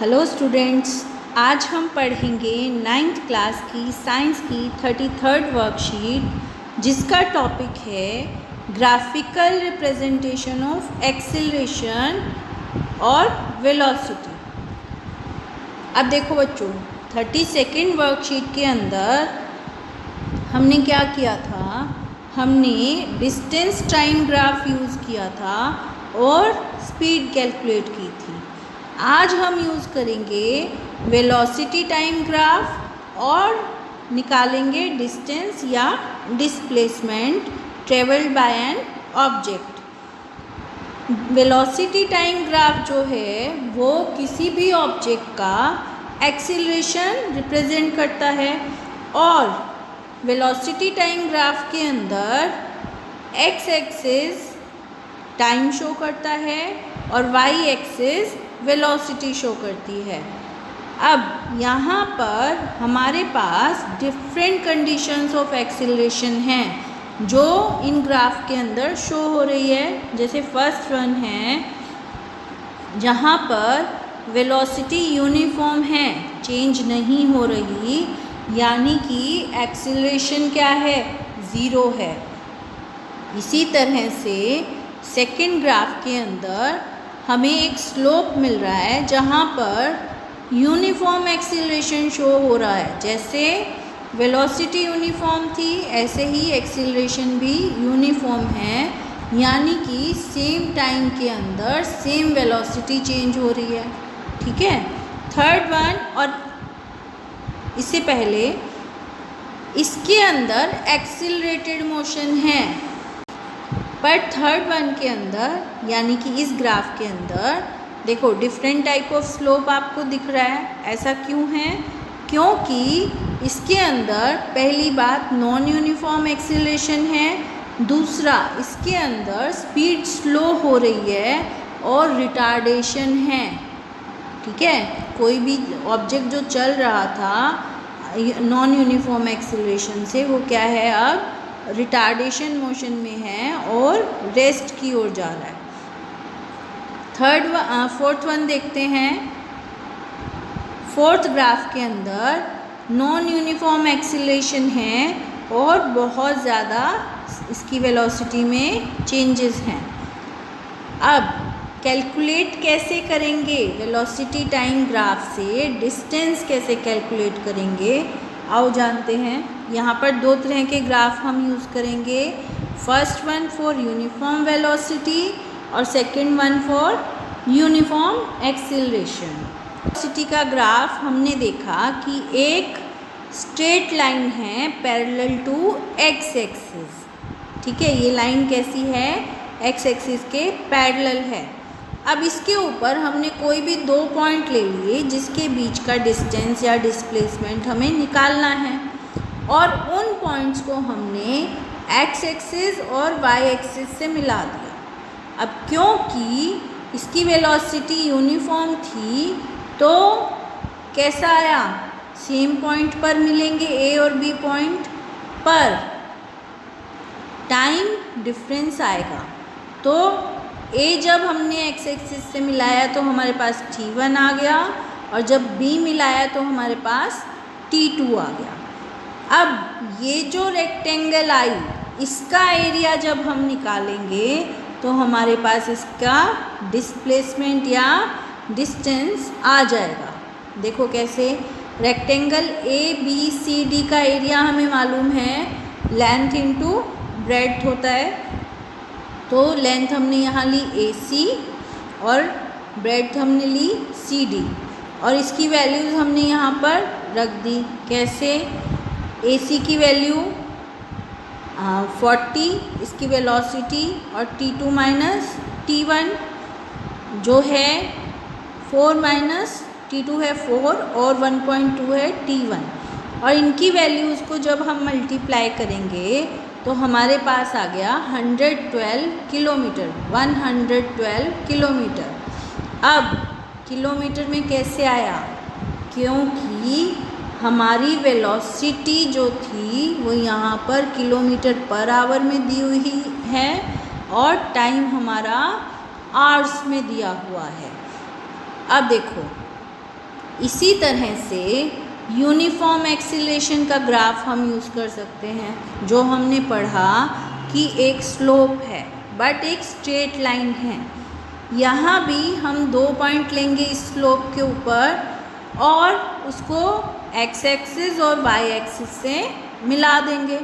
Hello students, आज हम पढ़ेंगे 9th क्लास की साइंस की 33rd वर्कशीट, जिसका टॉपिक है ग्राफिकल रिप्रेजेंटेशन ऑफ एक्सीलरेशन और वेलोसिटी। अब देखो बच्चों, 32nd वर्कशीट के अंदर हमने क्या किया था, हमने डिस्टेंस टाइम ग्राफ यूज़ किया था और स्पीड कैलकुलेट की थी। आज हम यूज़ करेंगे वेलोसिटी टाइम ग्राफ और निकालेंगे डिस्टेंस या displacement travelled by an object. Velocity time graph जो है वो किसी भी ऑब्जेक्ट का एक्सीलरेशन रिप्रेजेंट करता है और वेलोसिटी टाइम ग्राफ के अंदर एक्स एक्सिस टाइम शो करता है और वाई एक्सिस वेलोसिटी शो करती है। अब यहाँ पर हमारे पास डिफरेंट कंडीशंस ऑफ एक्सीलरेशन हैं जो इन ग्राफ के अंदर शो हो रही है। जैसे फर्स्ट वन है जहाँ पर वेलोसिटी यूनिफॉर्म है, चेंज नहीं हो रही, यानी कि एक्सीलरेशन क्या है, ज़ीरो है। इसी तरह से सेकेंड ग्राफ के अंदर हमें एक स्लोप मिल रहा है जहाँ पर यूनिफॉर्म एक्सीलरेशन शो हो रहा है। जैसे वेलोसिटी यूनिफॉर्म थी, ऐसे ही एक्सीलरेशन भी यूनिफॉर्म है, यानी कि सेम टाइम के अंदर सेम वेलोसिटी चेंज हो रही है। ठीक है। थर्ड वन, और इससे पहले इसके अंदर एक्सीलरेटेड मोशन है, पर थर्ड वन के अंदर यानी कि इस ग्राफ के अंदर देखो डिफरेंट टाइप ऑफ स्लोप आपको दिख रहा है। ऐसा क्यों है? क्योंकि इसके अंदर पहली बात नॉन यूनिफॉर्म एक्सीलरेशन है, दूसरा इसके अंदर स्पीड स्लो हो रही है और रिटार्डेशन है। ठीक है, कोई भी ऑब्जेक्ट जो चल रहा था नॉन यूनिफॉर्म एक्सीलरेशन से, वो क्या है, अब रिटार्डेशन मोशन में है और रेस्ट की ओर जा रहा है। फोर्थ वन देखते हैं। फोर्थ ग्राफ के अंदर नॉन यूनिफॉर्म एक्सीलरेशन है और बहुत ज़्यादा इसकी वेलोसिटी में चेंजेस हैं। अब कैलकुलेट कैसे करेंगे वेलोसिटी टाइम ग्राफ से, डिस्टेंस कैसे कैलकुलेट करेंगे, आओ जानते हैं। यहाँ पर दो तरह के ग्राफ हम यूज़ करेंगे। First one for uniform velocity और second one for uniform acceleration. Velocity का ग्राफ हमने देखा कि एक स्ट्रेट लाइन है पैरेलल टू एक्स एक्सिस। ठीक है, ये लाइन कैसी है, एक्स एक्सिस के पैरेलल है। अब इसके ऊपर हमने कोई भी दो पॉइंट ले लिए जिसके बीच का डिस्टेंस या डिस्प्लेसमेंट हमें निकालना है, और उन पॉइंट्स को हमने एक्स एक्सिस और वाई एक्सिस से मिला दिया। अब क्योंकि इसकी वेलोसिटी यूनिफॉर्म थी तो कैसा आया, सेम पॉइंट पर मिलेंगे ए और बी पॉइंट, पर टाइम डिफरेंस आएगा। तो ए जब हमने एक्स एक्सिस से मिलाया तो हमारे पास t1 आ गया, और जब b मिलाया तो हमारे पास t2 आ गया। अब ये जो रेक्टेंगल आई, इसका एरिया जब हम निकालेंगे तो हमारे पास इसका डिस्प्लेसमेंट या डिस्टेंस आ जाएगा। देखो कैसे, रेक्टेंगल ABCD का एरिया हमें मालूम है, लेंथ इनटू ब्रेड्थ होता है। तो लेंथ हमने यहाँ ली AC और ब्रेड्थ हमने ली CD, और इसकी वैल्यूज़ हमने यहाँ पर रख दी। कैसे, AC की वैल्यू 40, इसकी वेलोसिटी, और T2 माइनस T1 जो है 4 माइनस T2 है 4 और 1.2 है T1, और इनकी वैल्यूज़ को जब हम मल्टीप्लाई करेंगे तो हमारे पास आ गया 112 किलोमीटर, 112 किलोमीटर। अब किलोमीटर में कैसे आया, क्योंकि हमारी वेलोसिटी जो थी वो यहाँ पर किलोमीटर पर आवर में दी हुई है और टाइम हमारा आवर्स में दिया हुआ है। अब देखो इसी तरह से यूनिफॉर्म एक्सीलरेशन का ग्राफ हम यूज़ कर सकते हैं, जो हमने पढ़ा कि एक स्लोप है बट एक स्ट्रेट लाइन है। यहाँ भी हम 2 पॉइंट लेंगे इस स्लोप के ऊपर और उसको एक्स एक्सिस और वाई एक्सिस से मिला देंगे।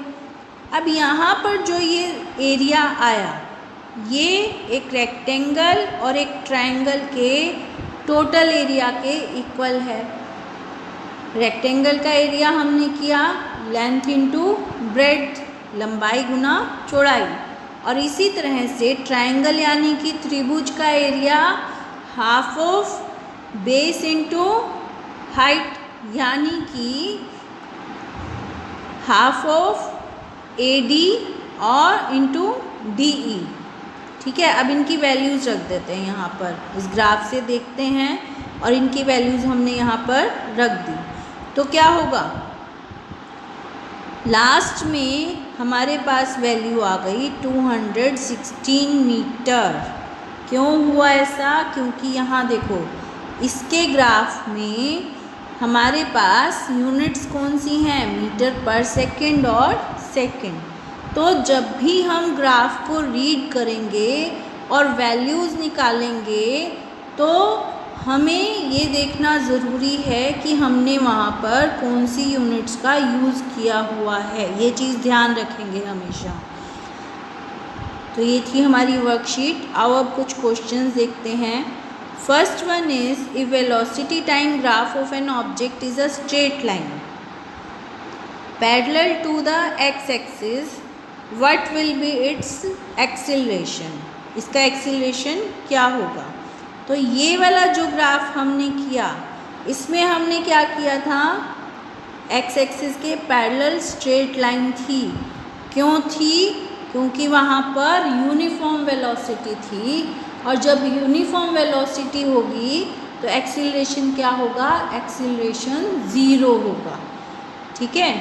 अब यहाँ पर जो ये एरिया आया, ये एक रेक्टेंगल और एक ट्रायंगल के टोटल एरिया के इक्वल है। रेक्टेंगल का एरिया हमने किया लेंथ इंटू ब्रेड्थ, लंबाई गुना चौड़ाई, और इसी तरह से ट्रायंगल यानी कि त्रिभुज का area half of base into height, यानी कि हाफ ऑफ AD और इंटू DE। ठीक है, अब इनकी वैल्यूज़ रख देते हैं यहाँ पर, इस ग्राफ से देखते हैं और इनकी वैल्यूज़ हमने यहाँ पर रख दी। तो क्या होगा, लास्ट में हमारे पास वैल्यू आ गई 216 मीटर। क्यों हुआ ऐसा? क्योंकि यहाँ देखो इसके ग्राफ में हमारे पास यूनिट्स कौन सी हैं, मीटर पर सेकंड और सेकंड। तो जब भी हम ग्राफ को रीड करेंगे और वैल्यूज़ निकालेंगे तो हमें ये देखना ज़रूरी है कि हमने वहाँ पर कौन सी यूनिट्स का यूज़ किया हुआ है, ये चीज़ ध्यान रखेंगे हमेशा। तो ये थी हमारी वर्कशीट। अब कुछ क्वेश्चंस देखते हैं। First one is, if velocity time graph of an object is a straight line parallel to the X axis, what will be its acceleration? इसका एक्सीलरेशन क्या होगा? तो ये वाला जो ग्राफ हमने किया, इसमें हमने क्या किया था, एक्स एक्सिस के पैरेलल स्ट्रेट लाइन थी। क्यों थी? क्योंकि वहाँ पर यूनिफॉर्म वेलोसिटी थी, और जब यूनिफॉर्म वेलोसिटी होगी तो एक्सीलरेशन क्या होगा, एक्सीलरेशन 0 होगा। ठीक है।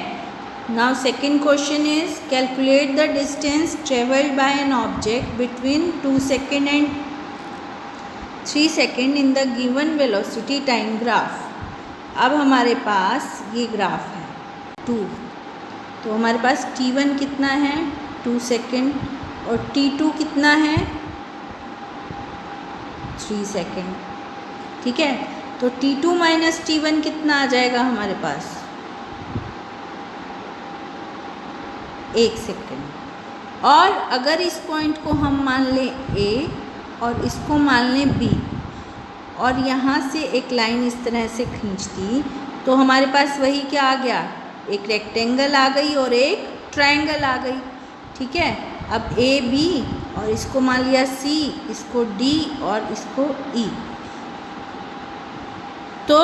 Now second question is, calculate the distance travelled by an object between 2 second and 3 second in the given velocity time graph. अब हमारे पास ये ग्राफ है 2, तो हमारे पास t1 कितना है 2 सेकेंड और t2 कितना है 3 सेकेंड। ठीक है, तो t2 माइनस t1 कितना आ जाएगा हमारे पास 1 सेकेंड। और अगर इस पॉइंट को हम मान लें A और इसको मान लें B, और यहाँ से एक लाइन इस तरह से खींच दी, तो हमारे पास वही क्या आ गया, एक रेक्टेंगल आ गई और एक ट्रायंगल आ गई। ठीक है, अब AB और इसको मान लिया C, इसको D और इसको E। तो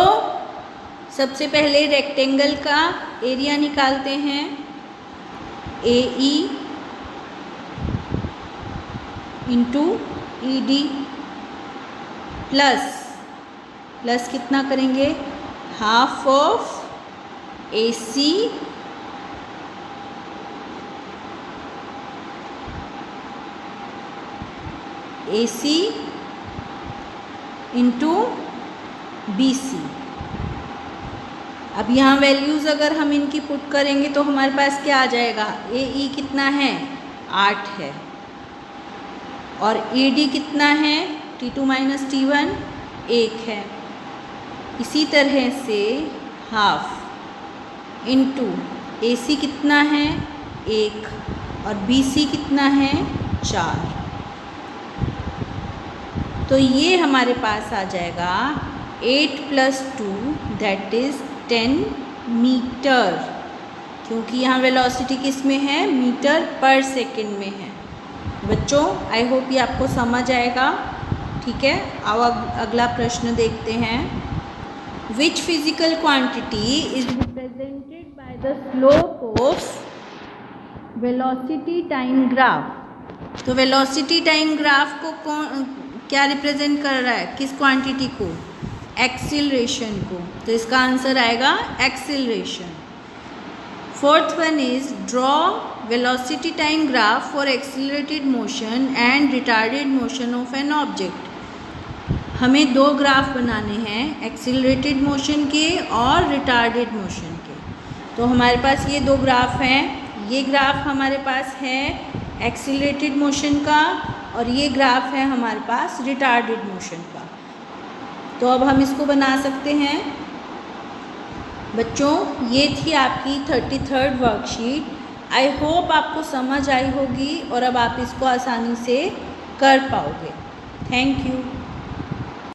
सबसे पहले रेक्टेंगल का एरिया निकालते हैं, AE इंटू ED प्लस कितना करेंगे, half of AC into BC। अब यहाँ वैल्यूज़ अगर हम इनकी पुट करेंगे तो हमारे पास क्या आ जाएगा, AE कितना है 8 है, और ED कितना है T2 माइनस T1 1 है। इसी तरह से हाफ इंटू AC कितना है 1 और BC कितना है 4। तो ये हमारे पास आ जाएगा 8 + 2 दैट इज़ 10 मीटर, क्योंकि यहाँ वेलोसिटी किस में है, मीटर पर सेकंड में है। बच्चों आई होप ये आपको समझ आएगा। ठीक है, अब अगला प्रश्न देखते हैं। Which physical quantity is represented by the slope of velocity time graph? तो वेलोसिटी टाइम ग्राफ को कौन क्या रिप्रेजेंट कर रहा है, किस क्वांटिटी को, एक्सीलरेशन को। तो इसका आंसर आएगा acceleration. Fourth one is, draw velocity time graph for accelerated motion and retarded motion of an object. हमें दो ग्राफ बनाने हैं, एक्सीलरेटेड मोशन के और रिटार्डेड मोशन के। तो हमारे पास ये दो ग्राफ हैं। ये ग्राफ हमारे पास है एक्सीलरेटेड मोशन का और ये ग्राफ है हमारे पास रिटार्डेड मोशन का। तो अब हम इसको बना सकते हैं। बच्चों, ये थी आपकी 33rd वर्कशीट। आई होप आपको समझ आई होगी और अब आप इसको आसानी से कर पाओगे। Thank you.